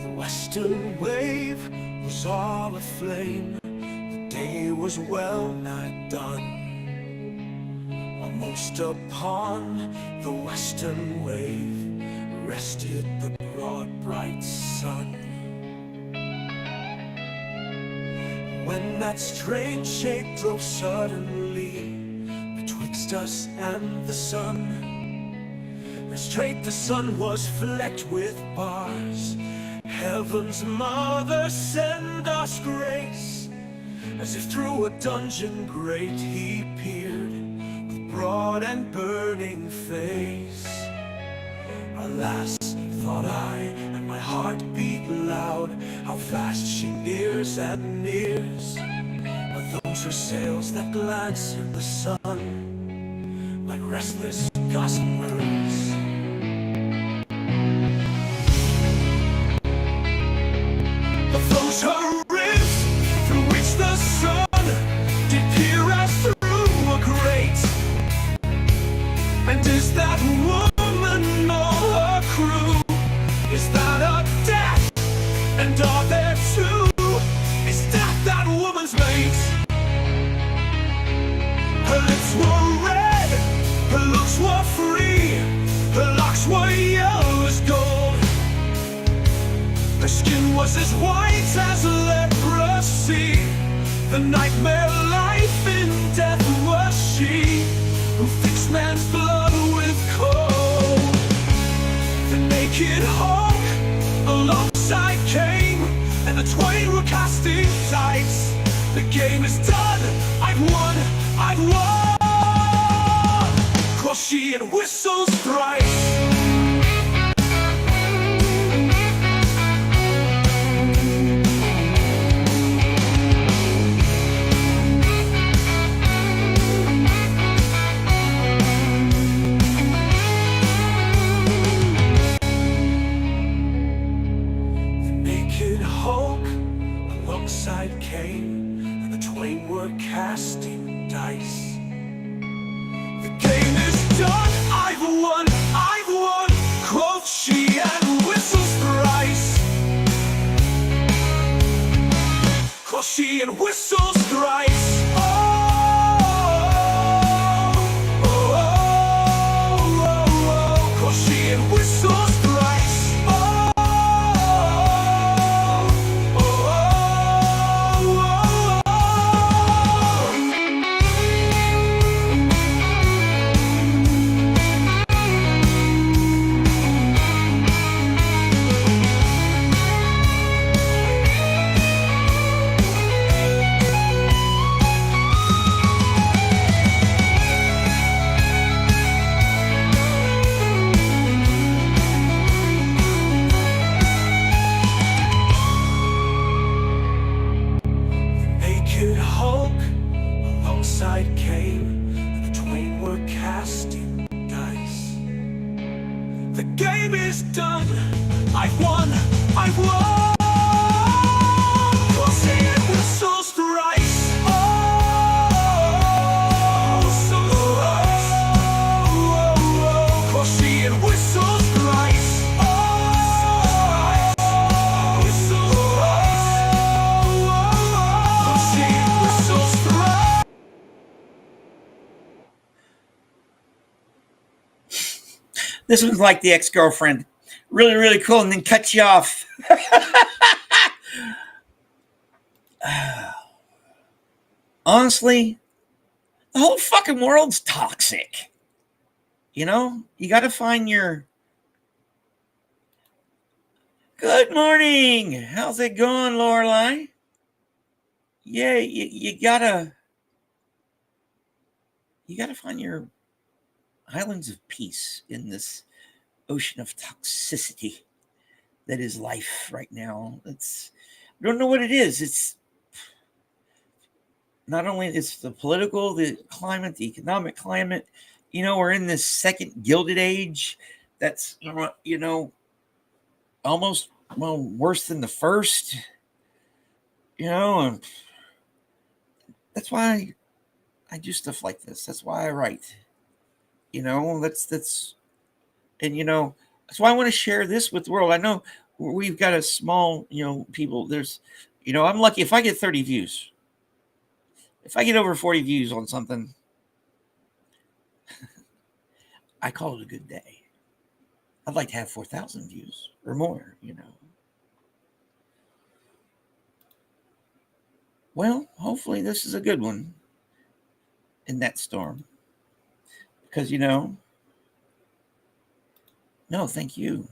The western wave was all aflame. The day was well nigh done. Almost upon the western wave rested the broad bright sun. When that strange shape drove suddenly betwixt us and the sun, and straight the sun was flecked with bars. Heaven's mother send us grace, as if through a dungeon grate he peered with broad and burning face. Alas, thought I, and my heart beat loud, how fast she nears and nears. But those her sails that glance in the sun, like restless gossamers. But those her ribs, through which the sun did peer as through a grate. And is that woman all her crew? Is that a death? And are there two? Is that woman's mate? Her lips were red, her looks were free, her locks were yellow as gold. Her skin was as white as leprosy. The nightmare life in death was she, who fixed man's blood with cold. The naked hawk alongside came, and the twain were casting dice. The game is done, I've won, I've won. Quoth she and whistles thrice. Came, and the twain were casting dice. The game is done, I've won, I've won. Quoth she and whistles thrice. Quoth she and whistles thrice. Oh, oh, oh, oh, oh. Quoth she and whistles thrice. Done. I've won, I've won. Quoth she and whistles thrice. Oh, so thrice. Oh, oh, oh. Quoth she and whistles thrice. Oh, whistles thrice. Oh, oh, oh. Quoth she and whistles thrice. This one's like the ex-girlfriend. Really, really cool, and then cut you off. Honestly, the whole fucking world's toxic. You know, you got to find your... Good morning. How's it going, Lorelai? Yeah, you gotta find your islands of peace in this ocean of toxicity that is life right now. I don't know what it is. It's not only it's the political, the climate, the economic climate. You know, we're in this second Gilded Age that's, you know, almost, well, worse than the first. You know, and that's why I do stuff like this. That's why I write. You know, that's and, you know, that's why I want to share this with the world. I know we've got a small, you know, people. There's, you know, I'm lucky if I get 30 views. If I get over 40 views on something, I call it a good day. I'd like to have 4,000 views or more, you know. Well, hopefully this is a good one in that storm. Because, you know, no, thank you.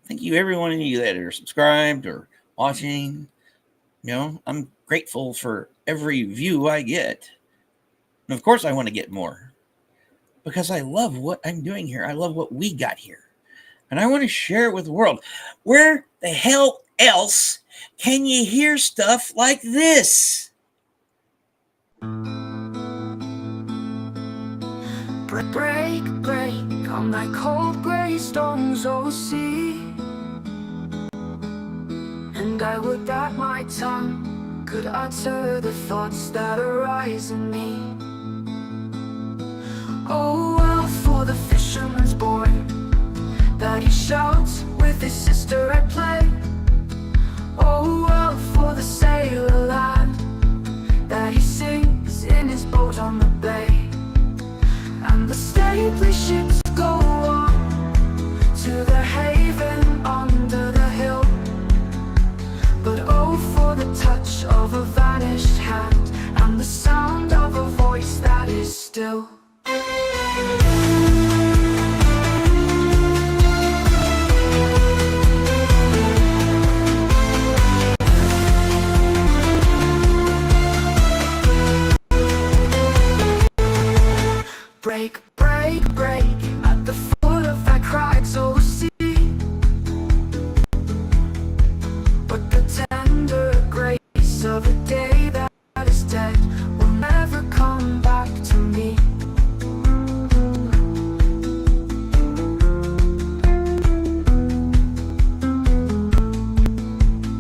Thank you, every one of you that are subscribed or watching. You know, I'm grateful for every view I get. And of course, I want to get more because I love what I'm doing here. I love what we got here. And I want to share it with the world. Where the hell else can you hear stuff like this? Break, break on my cold gray stones, oh sea. And I would that my tongue could utter the thoughts that arise in me. Oh, well, for the fisherman's boy, that he shouts with his sister at play. Oh, well, for the sailor lad, that he sings in his boat on the bay. And the stately ships go on to the haven under the hill. But oh, for the touch of a vanished hand and the sound of a voice that is still. Break, break, break at the foot of that crags, oh sea. But the tender grace of a day that is dead will never come back to me.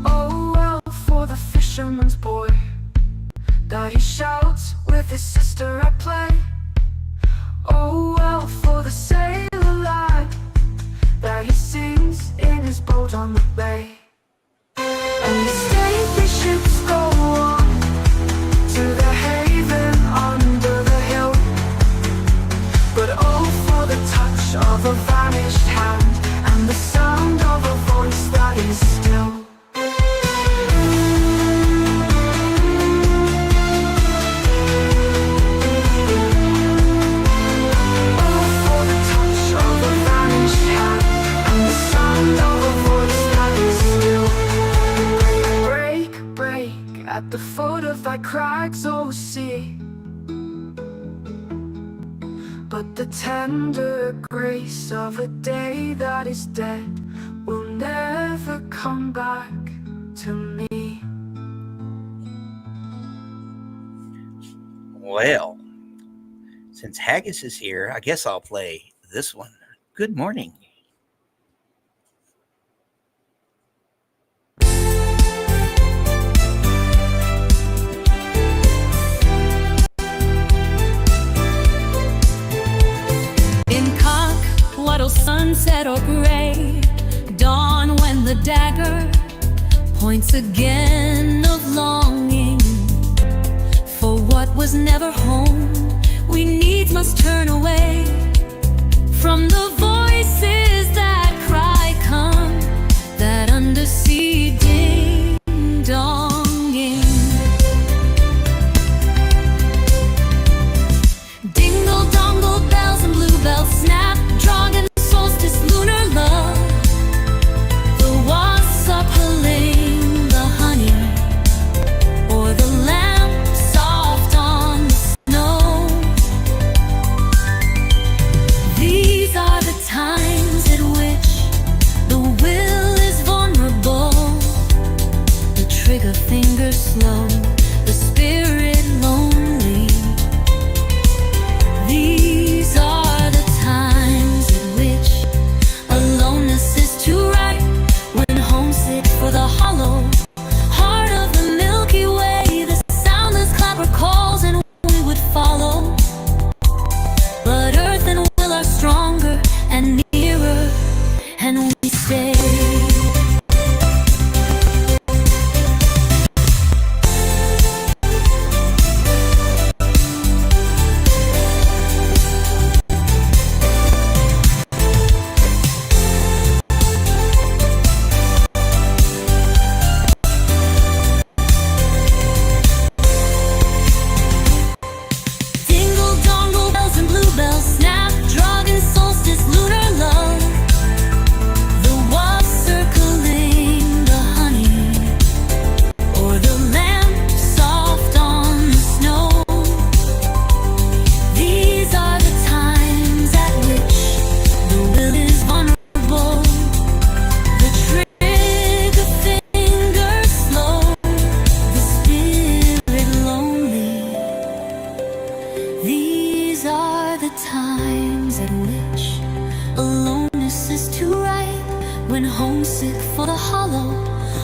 Oh, well, for the fisherman's boy, that he shouts with his sister at play. Oh, well, for the sailor lad, that he sings in his boat on the bay. And the stately ships go on to the haven under the hill. But oh, for the touch of a vanished hand and the sound of a voice that is still. At the foot of thy crags, oh sea. But the tender grace of a day that is dead will never come back to me. Well, since Haggis is here, I guess I'll play this one. Good morning. Sunset or gray, dawn when the dagger points again of longing for what was never home. We needs must turn away from the voice finger slow, the spirit lonely. These are the times at which aloneness is too right, when homesick for the hollow heart of the Milky Way, the soundless clapper calls and we would follow. But earth and will are stronger and nearer, and we stay. Dingle dongle bells and bluebells snap, dragon solstice, lunar love, the wasp circling the honey, or the lamp soft on the snow. These are the times at which the will is vulnerable, the trigger finger slow, the spirit lonely. These are the times at which aloneness is too right, when homesick for the hollow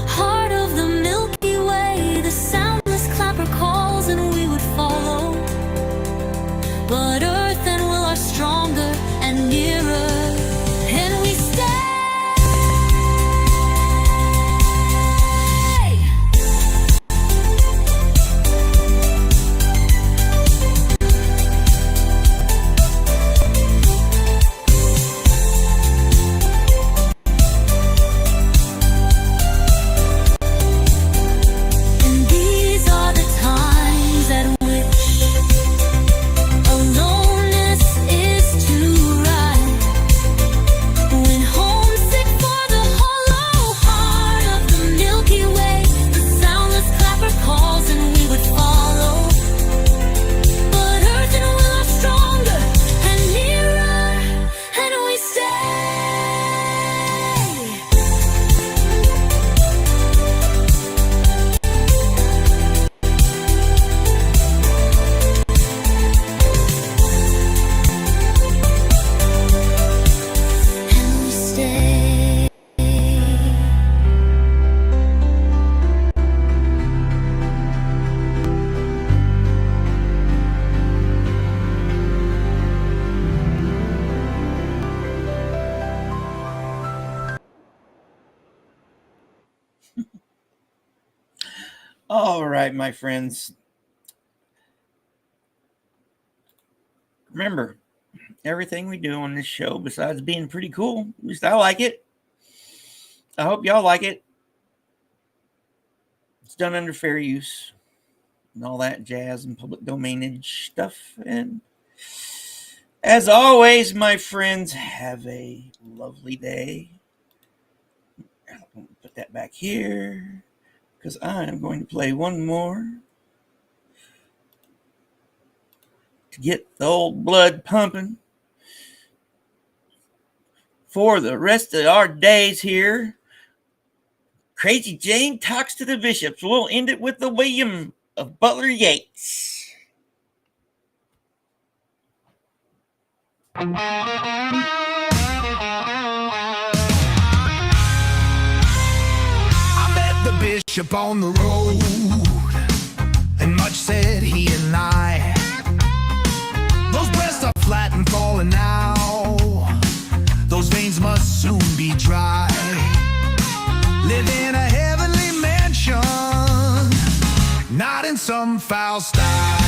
heart of the Milky Way, the soundless clapper calls and we would follow. But earth and will are stronger and nearer, and we stay. And these are the times at which aloneness is too right, when homesick for the hollow heart of the Milky Way, the soundless clapper calls and we would follow. But earth and will are stronger and nearer, and we stay. And we stay. All right, my friends. Remember, everything we do on this show, besides being pretty cool, at least I like it. I hope y'all like it. It's done under fair use and all that jazz and public domainage stuff. And as always, my friends, have a lovely day. I'll put that back here, because I am going to play one more to get the old blood pumping for the rest of our days here. Crazy Jane talks to the bishops. We'll end it with the William of Butler Yeats. I met the bishop on the road, and much said he and I. Those breasts are flat and falling now, those veins must soon be dry. Live in a heavenly mansion, not in some foul sty.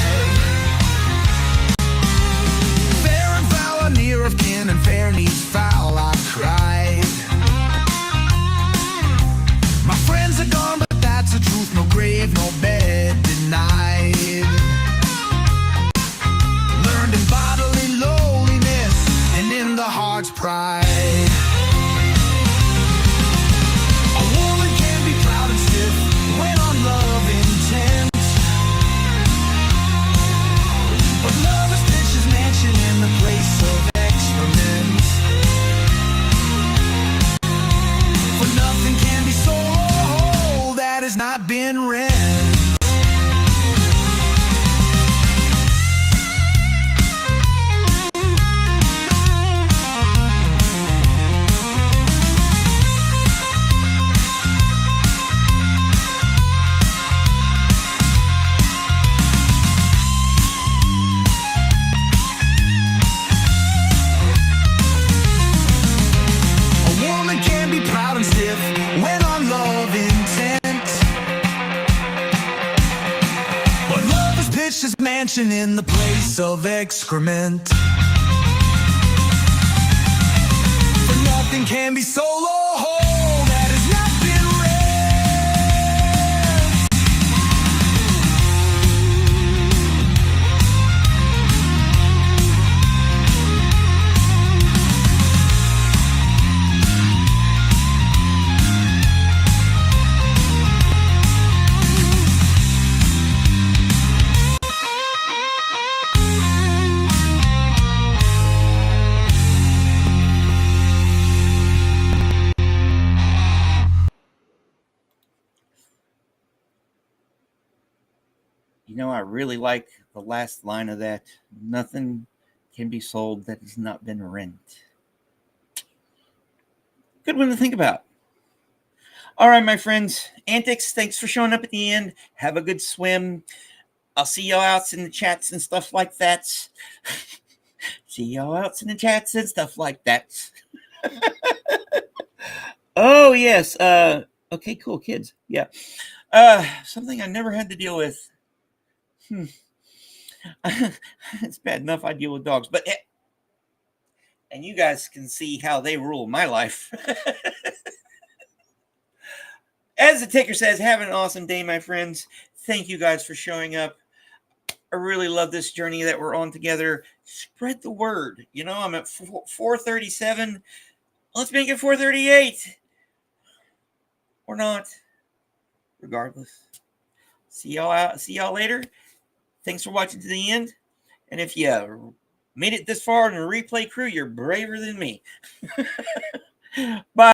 Fair and foul are near of kin, and fair needs foul, I cried. My friends are gone, but that's the truth. No grave, no bed denied. Learned in bodily lowliness and in the heart's pride. A woman can be proud and stiff when on love intent, but love is pitched his mansion in the place of excrement. delicious mansion in the place of excrement. For nothing can be sold or whole that has not been rent. You know, I really like the last line of that. Nothing can be sold that has not been rent. Good one to think about. All right, my friends. Antics, thanks for showing up at the end. Have a good swim. I'll see y'all out in the chats and stuff like that. See y'all out in the chats and stuff like that. Oh, yes. Okay, cool, kids. Yeah. Something I never had to deal with. It's bad enough I deal with dogs, but and you guys can see how they rule my life. As the ticker says, have an awesome day, my friends. Thank you guys for showing up. I really love this journey that we're on together. Spread the word. You know, I'm at 437. Let's make it 438. Or not. Regardless. See y'all out. See y'all later. Thanks for watching to the end. And if you made it this far in the replay crew, you're braver than me. Bye.